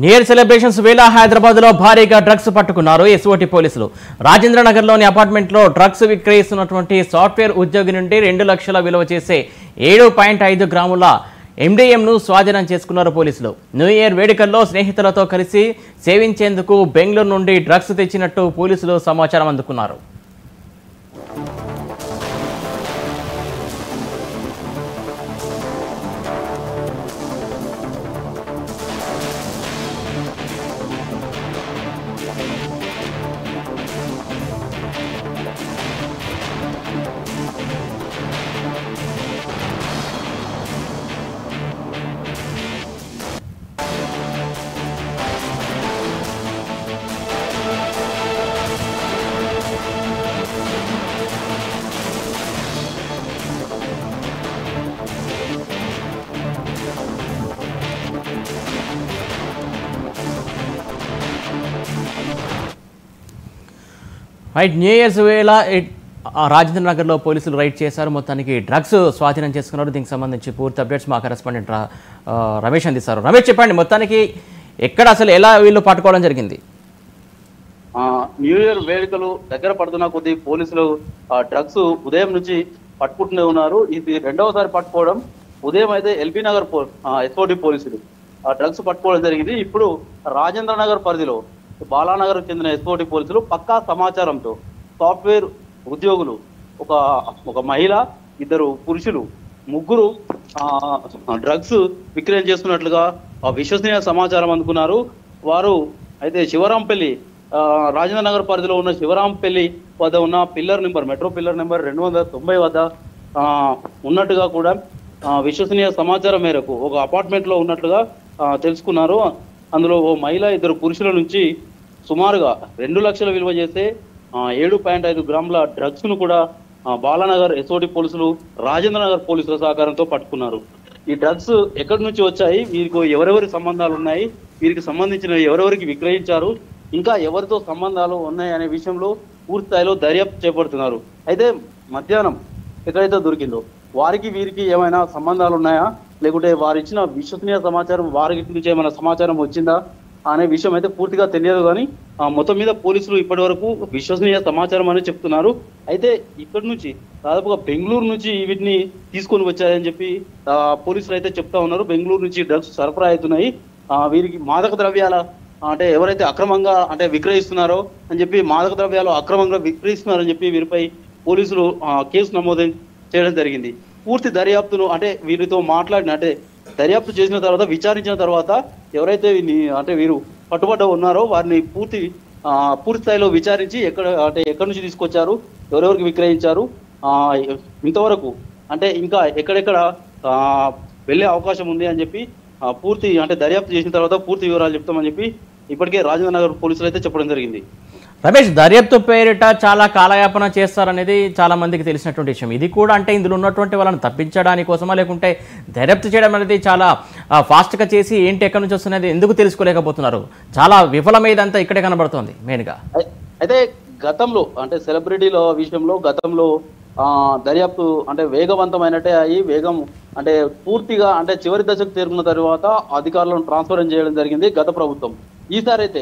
New year celebrations వేళ హైదరాబాద్ లో భారీగా డ్రగ్స్ పట్టుకున్నారు ఎస్ఓటి పోలీసులు. రాజేంద్ర నగర్ లోని అపార్ట్మెంట్ లో డ్రగ్స్ విక్రయిస్తున్నటువంటి సాఫ్ట్వేర్ ఉద్యోగి నుండి 2 లక్షల విలువ చేసే 7.5 గ్రాముల ఎండిఎంను స్వాధీనం చేసుకున్నారు పోలీసులు. న్యూ ఇయర్ వేడుకల్లో స్నేహితులతో కలిసి సేవించేందుకు బెంగళూరు నుండి డ్రగ్స్ తెచ్చినట్టు పోలీసులు సమాచారం అందుకున్నారు. న్యూ ఇయర్స్ వేళ రాజేంద్ర నగర్లో పోలీసులు రైడ్ చేశారు. మొత్తానికి డ్రగ్స్ స్వాధీనం చేసుకున్నారు. దీనికి సంబంధించి పూర్తి అప్డేట్స్ మా కరెస్పాండెంట్ రమేష్ అందిస్తారు. రమేష్, చెప్పండి, మొత్తానికి ఎక్కడ అసలు ఎలా వీళ్ళు పట్టుకోవడం జరిగింది? న్యూ ఇయర్ వేడుకలు దగ్గర పడుతున్న కొద్ది పోలీసులు డ్రగ్స్ ఉదయం నుంచి పట్టుకుంటూనే ఉన్నారు. ఇది రెండవసారి పట్టుకోవడం. ఉదయం అయితే ఎల్బీ నగర్ ఎస్ఓటి పోలీసులు డ్రగ్స్ పట్టుకోవడం జరిగింది. ఇప్పుడు రాజేంద్ర నగర్ పరిధిలో బాలానగర్ చెందిన ఎస్ఓటి పోలీసులు పక్కా సమాచారంతో సాఫ్ట్వేర్ ఉద్యోగులు ఒక మహిళ, 2 పురుషులు, 3 డ్రగ్స్ విక్రయం చేస్తున్నట్లుగా విశ్వసనీయ సమాచారం అందుకున్నారు. వారు అయితే శివరాంపల్లి రాజేంద్ర నగర్ పరిధిలో ఉన్న శివరాంపల్లి వద్ద ఉన్న మెట్రో పిల్లర్ నెంబర్ 290 వద్ద ఉన్నట్టుగా కూడా విశ్వసనీయ సమాచారం మేరకు ఒక అపార్ట్మెంట్ లో ఉన్నట్లుగా తెలుసుకున్నారు. అందులో ఓ మహిళ, 2 పురుషుల నుంచి సుమారుగా 2 లక్షల విలువ చేసే 7.5 గ్రాముల డ్రగ్స్ ను కూడా బాలానగర్ ఎస్ఓటి పోలీసులు రాజేంద్ర నగర్ పోలీసుల సహకారంతో పట్టుకున్నారు. ఈ డ్రగ్స్ ఎక్కడి నుంచి వచ్చాయి, వీరికి ఎవరెవరి సంబంధాలు ఉన్నాయి, వీరికి సంబంధించిన ఎవరెవరికి విక్రయించారు, ఇంకా ఎవరితో సంబంధాలు ఉన్నాయి అనే విషయంలో పూర్తి స్థాయిలో దర్యాప్తు చేపడుతున్నారు. అయితే మధ్యాహ్నం ఎక్కడైతే దొరికిందో వారికి వీరికి ఏమైనా సంబంధాలు ఉన్నాయా, లేకుంటే వారు ఇచ్చిన విశ్వసనీయ సమాచారం వారికి నుంచి ఏమైనా సమాచారం వచ్చిందా అనే విషయం అయితే పూర్తిగా తెలియదు. కానీ మొత్తం మీద పోలీసులు ఇప్పటి వరకు విశ్వసనీయ సమాచారం అని చెప్తున్నారు. అయితే ఇక్కడి నుంచి దాదాపుగా బెంగళూరు నుంచి వీటిని తీసుకొని వచ్చారని చెప్పి పోలీసులు అయితే చెప్తా ఉన్నారు. బెంగళూరు నుంచి డ్రగ్స్ సరఫరా అవుతున్నాయి. వీరికి మాదక ద్రవ్యాల అంటే ఎవరైతే అక్రమంగా విక్రయిస్తున్నారో అని చెప్పి, మాదక ద్రవ్యాలు అక్రమంగా విక్రయిస్తున్నారని చెప్పి వీరిపై పోలీసులు కేసు నమోదు చేయడం జరిగింది. పూర్తి దర్యాప్తును వీరితో మాట్లాడిన దర్యాప్తు చేసిన తర్వాత, విచారించిన తర్వాత ఎవరైతే వీరు పట్టుబడ్డ ఉన్నారో వారిని పూర్తి స్థాయిలో విచారించి ఎక్కడి నుంచి తీసుకొచ్చారు, ఎవరెవరికి విక్రయించారు, ఇంతవరకు ఇంకా ఎక్కడెక్కడ వెళ్ళే అవకాశం ఉంది అని చెప్పి పూర్తి దర్యాప్తు చేసిన తర్వాత పూర్తి వివరాలు చెప్తామని చెప్పి ఇప్పటికే రాజేంద్ర నగర్ పోలీసులు అయితే చెప్పడం జరిగింది. రమేష్, దర్యాప్తు పేరిట చాలా కాలయాపన చేస్తారనేది చాలా మందికి తెలిసినటువంటి విషయం. ఇది కూడా ఇందులో ఉన్నటువంటి వాళ్ళని తప్పించడానికి కోసమా, లేకుంటే దర్యాప్తు చేయడం అనేది చాలా ఫాస్ట్గా చేసి ఏంటి ఎక్కడి నుంచి వస్తున్నది ఎందుకు తెలుసుకోలేకపోతున్నారు? చాలా విఫలమైదంతా ఇక్కడే కనబడుతోంది మెయిన్గా. అయితే గతంలో సెలబ్రిటీల విషయంలో గతంలో దర్యాప్తు వేగవంతమైనట్టే అయ్యి వేగం పూర్తిగా చివరి దశకు చేరుకున్న తర్వాత అధికారులను ట్రాన్స్ఫర్ చేయడం జరిగింది గత ప్రభుత్వం. ఈసారి అయితే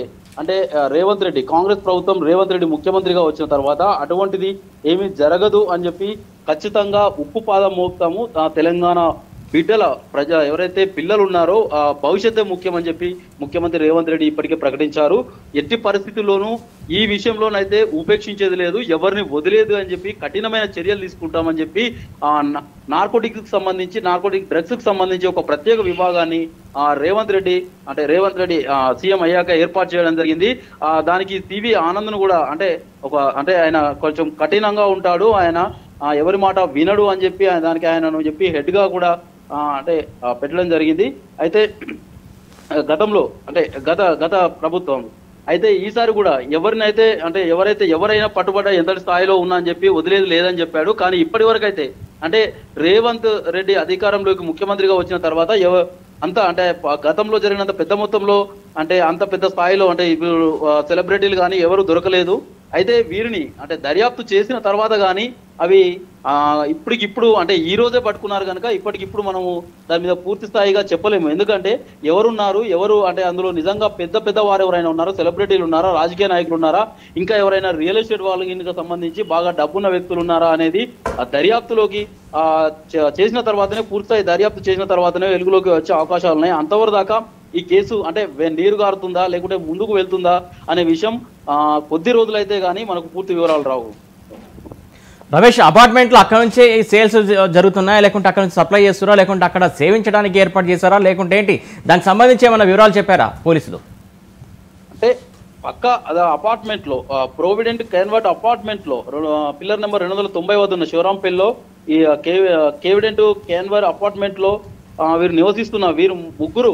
రేవంత్ రెడ్డి, కాంగ్రెస్ ప్రభుత్వం రేవంత్ రెడ్డి ముఖ్యమంత్రిగా వచ్చిన తర్వాత అటువంటిది ఏమీ జరగదు అని చెప్పి ఖచ్చితంగా ఉప్పు పాదం మోపుతాము, తెలంగాణ బిడ్డల ఎవరైతే పిల్లలు ఉన్నారో భవిష్యత్తే ముఖ్యమని చెప్పి ముఖ్యమంత్రి రేవంత్ రెడ్డి ఇప్పటికే ప్రకటించారు. ఎట్టి పరిస్థితుల్లోనూ ఈ విషయంలోనైతే ఉపేక్షించేది లేదు, ఎవరిని వదిలేదు అని చెప్పి కఠినమైన చర్యలు తీసుకుంటామని చెప్పి నార్కోటిక్ డ్రగ్స్ కు సంబంధించి ఒక ప్రత్యేక విభాగాన్ని రేవంత్ రెడ్డి సీఎం అయ్యాక ఏర్పాటు చేయడం జరిగింది. దానికి సివి ఆనంద్ను కూడా ఆయన కొంచెం కఠినంగా ఉంటాడు, ఆయన ఎవరి మాట వినడు అని చెప్పి దానికి ఆయనను చెప్పి హెడ్ గా కూడా పెట్టడం జరిగింది. అయితే గతంలో గత ప్రభుత్వం అయితే ఈసారి కూడా ఎవరైనా పట్టుబడ్డ ఎంతటి స్థాయిలో ఉన్నా అని చెప్పి వదిలేదు లేదని చెప్పాడు. కానీ ఇప్పటి వరకు అయితే రేవంత్ రెడ్డి అధికారంలోకి ముఖ్యమంత్రిగా వచ్చిన తర్వాత గతంలో జరిగినంత పెద్ద మొత్తంలో అంత పెద్ద స్థాయిలో ఇప్పుడు సెలబ్రిటీలు కానీ ఎవరు దొరకలేదు. అయితే వీరిని దర్యాప్తు చేసిన తర్వాత కానీ అవి ఇప్పటికిప్పుడు అంటే ఈ రోజే పట్టుకున్నారు కనుక ఇప్పటికిప్పుడు మనము దాని మీద పూర్తి స్థాయిగా చెప్పలేము. ఎందుకంటే ఎవరు అంటే అందులో నిజంగా పెద్ద వారు ఎవరైనా ఉన్నారా, సెలబ్రిటీలు ఉన్నారా, రాజకీయ నాయకులు ఉన్నారా, ఇంకా ఎవరైనా రియల్ ఎస్టేట్ వాళ్ళకి సంబంధించి బాగా డబ్బున్న వ్యక్తులు ఉన్నారా అనేది ఆ దర్యాప్తులోకి చేసిన తర్వాతనే, పూర్తిస్థాయి దర్యాప్తు చేసిన తర్వాతనే వెలుగులోకి వచ్చే అవకాశాలు ఉన్నాయి. అంతవరకు దాకా ఈ కేసు అంటే నీరు గారుతుందా లేకుంటే ముందుకు వెళ్తుందా అనే విషయం కొద్ది రోజులైతే కానీ మనకు పూర్తి వివరాలు రావు. రమేష్, అపార్ట్మెంట్లో అక్కడ నుంచే ఈ సేల్స్ జరుగుతున్నాయా, లేకుంటే అక్కడ నుంచి సప్లై చేస్తారా, లేకుంటే అక్కడ సేవించడానికి ఏర్పాటు చేస్తారా, లేకుంటే ఏంటి, దానికి సంబంధించి ఏమైనా వివరాలు చెప్పారా పోలీసులు? అంటే పక్క అదే అపార్ట్మెంట్లో ప్రోవిడెంట్ కన్వర్ట్ అపార్ట్మెంట్లో పిల్లర్ నెంబర్ 290 వద్ద ఉన్న శివరాంపల్లిలో ఈ కేవిడెంట్ క్యాన్వర్ అపార్ట్మెంట్లో వీరు నివసిస్తున్న వీరు ముగ్గురు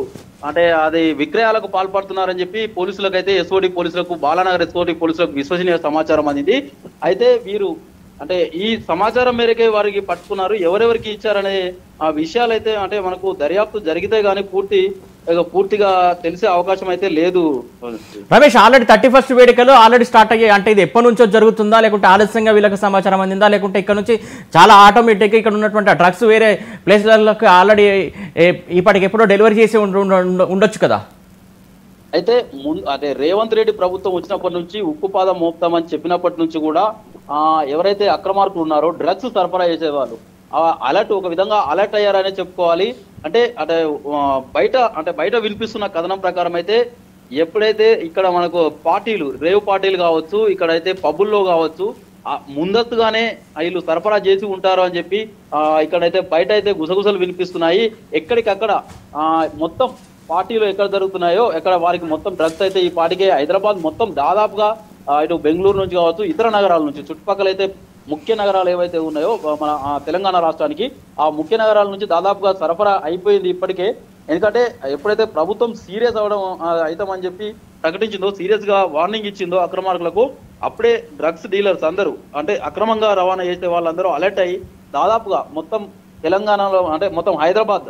అంటే అది విక్రయాలకు పాల్పడుతున్నారని చెప్పి పోలీసులకు ఎస్ఓటి పోలీసులకు, బాలానగర్ ఎస్ఓటి పోలీసులకు విశ్వసనీయ సమాచారం అందింది. అయితే వీరు అంటే ఈ సమాచారం మేరకే వారికి పట్టుకున్నారు. ఎవరెవరికి ఇచ్చారనే ఆ విషయాలు అయితే అంటే మనకు దర్యాప్తు జరిగితే గానీ పూర్తిగా తెలిసే అవకాశం అయితే లేదు. రమేష్, ఆల్రెడీ 31st వేడుకలు ఆల్రెడీ స్టార్ట్ అయ్యాయి. అంటే ఇది ఎప్పటి నుంచో జరుగుతుందా, లేకుంటే ఆలస్యంగా వీళ్ళకి సమాచారం అందిందా, లేకుంటే ఇక్కడ నుంచి చాలా ఆటోమేటిక్గా ఇక్కడ ఉన్నటువంటి డ్రగ్స్ వేరే ప్లేస్లకు ఆల్రెడీ ఇప్పటికి ఎప్పుడో డెలివరీ చేసి ఉండొచ్చు కదా? అయితే అదే రేవంత్ రెడ్డి ప్రభుత్వం వచ్చినప్పటి నుంచి ఉక్కుపాదం మోపుతామని చెప్పినప్పటి నుంచి కూడా ఎవరైతే అక్రమార్కులు ఉన్నారో డ్రగ్స్ సరఫరా చేసేవాళ్ళు ఒక విధంగా అలర్ట్ అయ్యారనే చెప్పుకోవాలి. అంటే బయట వినిపిస్తున్న కథనం ప్రకారం అయితే ఎప్పుడైతే ఇక్కడ మనకు రేవ్ పార్టీలు కావచ్చు, ఇక్కడైతే పబ్బుల్లో కావచ్చు, ముందస్తుగానే వీళ్ళు సరఫరా చేసి ఉంటారు అని చెప్పి ఇక్కడైతే బయట అయితే గుసగుసలు వినిపిస్తున్నాయి. ఎక్కడికక్కడ మొత్తం పార్టీలు ఎక్కడ జరుగుతున్నాయో ఎక్కడ వారికి మొత్తం డ్రగ్స్ అయితే ఈ పార్టీకే హైదరాబాద్ మొత్తం దాదాపుగా ఇటు బెంగళూరు నుంచి కావచ్చు, ఇతర నగరాల నుంచి చుట్టుపక్కల అయితే ముఖ్య నగరాలు ఏవైతే ఉన్నాయో మన తెలంగాణ రాష్ట్రానికి ఆ ముఖ్య నగరాల నుంచి దాదాపుగా సరఫరా అయిపోయింది ఇప్పటికే. ఎందుకంటే ఎప్పుడైతే ప్రభుత్వం సీరియస్ అవుతామని చెప్పి ప్రకటించిందో, సీరియస్ గా వార్నింగ్ ఇచ్చిందో అక్రమార్కులకు, అప్పుడే డ్రగ్స్ డీలర్స్ అందరూ అంటే అక్రమంగా రవాణా చేసే వాళ్ళందరూ అలర్ట్ అయ్యి దాదాపుగా మొత్తం తెలంగాణలో అంటే మొత్తం హైదరాబాద్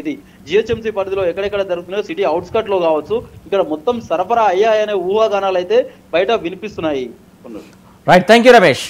ఇది జిహెచ్ఎంసీ పరిధిలో ఎక్కడెక్కడ జరుగుతున్నాయో సిటీ అవుట్స్కట్ లో కావచ్చు, ఇక్కడ మొత్తం సరఫరా అయ్యాయనే ఊహాగానాలు అయితే బయట వినిపిస్తున్నాయి. Right, thank you Ramesh.